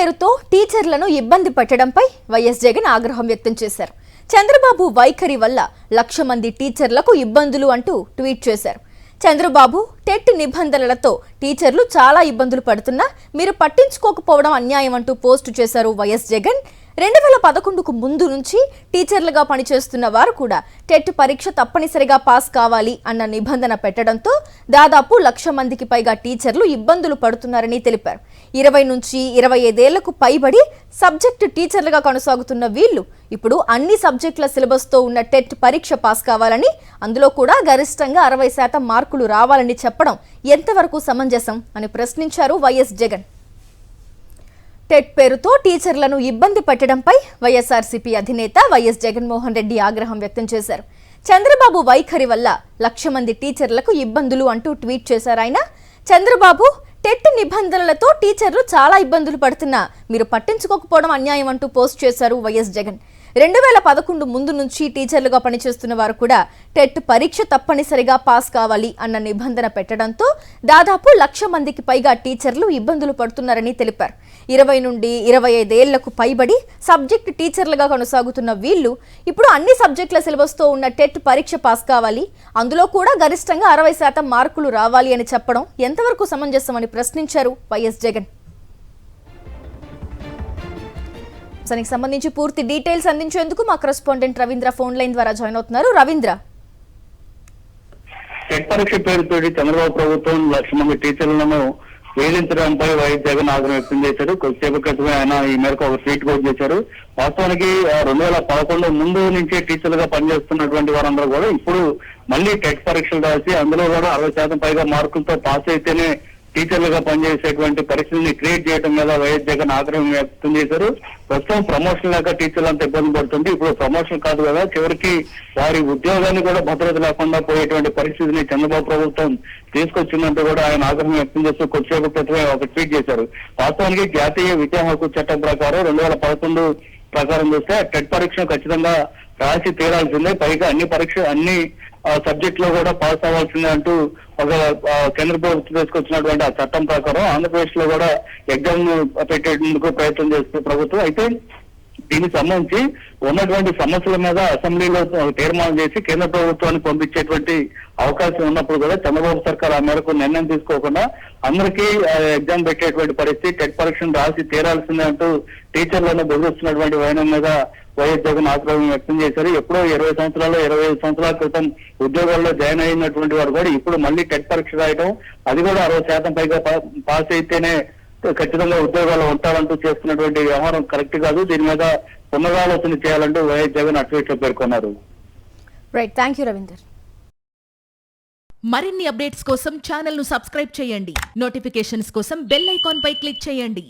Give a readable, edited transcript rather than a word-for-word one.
పేరుతో టీచర్లను ఇబ్బంది పెట్టడంపై వైఎస్ జగన్ ఆగ్రహం వ్యక్తం చేశారు. చంద్రబాబు వైఖరి వల్ల 1,00,000 మంది టీచర్లకు ఇబ్బందులు అంటూ ట్వీట్ చేశారు. చంద్రబాబు టెట్ నిబంధనలతో టీచర్లు చాలా ఇబ్బందులు పడుతున్నా మీరు పట్టించుకోకపోవడం అన్యాయం అంటూ పోస్టు చేశారు వైఎస్ జగన్. 2011కు ముందు నుంచి టీచర్లుగా పనిచేస్తున్న వారు కూడా టెట్ పరీక్ష తప్పనిసరిగా పాస్ కావాలి అన్న నిబంధన పెట్టడంతో దాదాపు 1,00,000 మందికి పైగా టీచర్లు ఇబ్బందులు పడుతున్నారని తెలిపారు. 20 నుంచి 25 ఏళ్లకు పైబడి సబ్జెక్టు టీచర్లుగా కొనసాగుతున్న వీళ్లు ఇప్పుడు అన్ని సబ్జెక్టుల సిలబస్తో ఉన్న టెట్ పరీక్ష పాస్ కావాలని, అందులో కూడా గరిష్టంగా 60% మార్కులు రావాలని చెప్పడం ఎంతవరకు సమంజసం అని ప్రశ్నించారు వైఎస్ జగన్. టెట్ పేరుతో టీచర్లను ఇబ్బంది పెట్టడంపై వైఎస్ఆర్సీపీ అధినేత వైఎస్ జగన్మోహన్ రెడ్డి ఆగ్రహం వ్యక్తం చేశారు. చంద్రబాబు వైఖరి వల్ల 1,00,000 మంది టీచర్లకు ఇబ్బందులు అంటూ ట్వీట్ చేశారు ఆయన. చంద్రబాబు టెట్ నిబంధనలతో టీచర్లు చాలా ఇబ్బందులు పడుతున్నా మీరు పట్టించుకోకపోవడం అన్యాయం అంటూ పోస్ట్ చేశారు వైఎస్ జగన్. 2011 ముందు నుంచి టీచర్లుగా పనిచేస్తున్న వారు కూడా టెట్ పరీక్ష తప్పనిసరిగా పాస్ కావాలి అన్న నిబంధన పెట్టడంతో దాదాపు 1,00,000 మందికి పైగా టీచర్లు ఇబ్బందులు పడుతున్నారని తెలిపారు. 20 నుండి 25 ఏళ్లకు పైబడి సబ్జెక్టు టీచర్లుగా కొనసాగుతున్న వీళ్లు ఇప్పుడు అన్ని సబ్జెక్టుల సిలబస్తో ఉన్న టెట్ పరీక్ష పాస్ కావాలి, అందులో కూడా గరిష్టంగా 60% మార్కులు రావాలి అని చెప్పడం ఎంతవరకు సమంజసమని ప్రశ్నించారు వైఎస్ జగన్. దానికి సంబంధించి పూర్తి డీటెయిల్స్ అందించేందుకు మా కరెస్పాండెంట్ రవీంద్ర ఫోన్ లైన్ ద్వారా జాయిన్ అవుతున్నారు. రవీంద్ర, టెట్ పరీక్ష పేరుతో చంద్రబాబు ప్రభుత్వం 1,00,000 మంది టీచర్లను వేధించడంపై వైఎస్ జగన్ ఆగ్రహం వ్యక్తం చేశారు. కొద్దిసేపు క్రితమే ఆయన ఈ మేరకు ఒక ట్వీట్ కూడా చేశారు. వాస్తవానికి 2011 ముందు నుంచే టీచర్లుగా పనిచేస్తున్నటువంటి వారందరూ కూడా ఇప్పుడు మళ్ళీ టెట్ పరీక్షలు రాసి అందులో కూడా 60% పైగా మార్కులతో పాస్ అయితేనే టీచర్లుగా పనిచేసేటువంటి పరిస్థితిని క్రియేట్ చేయడం మీద వైఎస్ జగన్ ఆగ్రహం వ్యక్తం చేశారు. ప్రస్తుతం ప్రమోషన్ లేక టీచర్లు అంత ఇబ్బంది పడుతుంది. ఇప్పుడు ప్రమోషన్ కాదు కదా, చివరికి వారి ఉద్యోగాన్ని కూడా భద్రత లేకుండా పోయేటువంటి పరిస్థితిని చంద్రబాబు ప్రభుత్వం తీసుకొచ్చిందంటూ కూడా ఆయన ఆగ్రహం వ్యక్తం చేస్తూ కొద్దిసేపు క్రితమే ఒక ట్వీట్ చేశారు. వాస్తవానికి జాతీయ విద్యా హక్కు చట్టం ప్రకారం 2011 ప్రకారం చూస్తే టెట్ పరీక్షను ఖచ్చితంగా రాసి తీరాల్సిందే, పైగా అన్ని సబ్జెక్ట్ లో కూడా పాస్ అవ్వాల్సిందే అంటూ ఒక కేంద్ర ప్రభుత్వం తీసుకొచ్చినటువంటి ఆ చట్టం ప్రకారం ఆంధ్రప్రదేశ్ లో కూడా ఎగ్జామ్ పెట్టేందుకు ప్రయత్నం చేస్తున్న ప్రభుత్వం. అయితే దీనికి సంబంధించి ఉన్నటువంటి సమస్యల మీద అసెంబ్లీలో తీర్మానం చేసి కేంద్ర ప్రభుత్వానికి పంపించేటువంటి అవకాశం ఉన్నప్పుడు కూడా చంద్రబాబు సర్కార్ ఆ మేరకు నిర్ణయం తీసుకోకుండా అందరికీ ఎగ్జామ్ పెట్టేటువంటి పరిస్థితి, టెట్ పరీక్షను రాసి తీరాల్సిందే అంటూ టీచర్లను బెదిరిస్తున్నటువంటి వైనం మీద వైఎస్ జగన్ ఆగ్రహం వ్యక్తం చేశారు. ఎప్పుడో 25 సంవత్సరాల క్రితం ఉద్యోగాల్లో జాయిన్ అయినటువంటి వారు కూడా ఇప్పుడు మళ్ళీ టెట్ పరీక్ష రాయడం, అది కూడా 60% పైగా పాస్ అయితేనే ఖచ్చితంగా ఉద్యోగాలు ఉంటారంటూ చేస్తున్నటువంటి వ్యవహారం కరెక్ట్ కాదు. దీని మీద పునరాలోచన చేయాలంటూ వైఎస్ జగన్ ట్వీట్ లో పేర్కొన్నారు. Right, thank you Ravinder. మరిన్ని అప్డేట్స్ కోసం ఛానల్ ను సబ్స్క్రైబ్ చేయండి. నోటిఫికేషన్స్ కోసం బెల్ ఐకాన్ పై క్లిక్ చేయండి.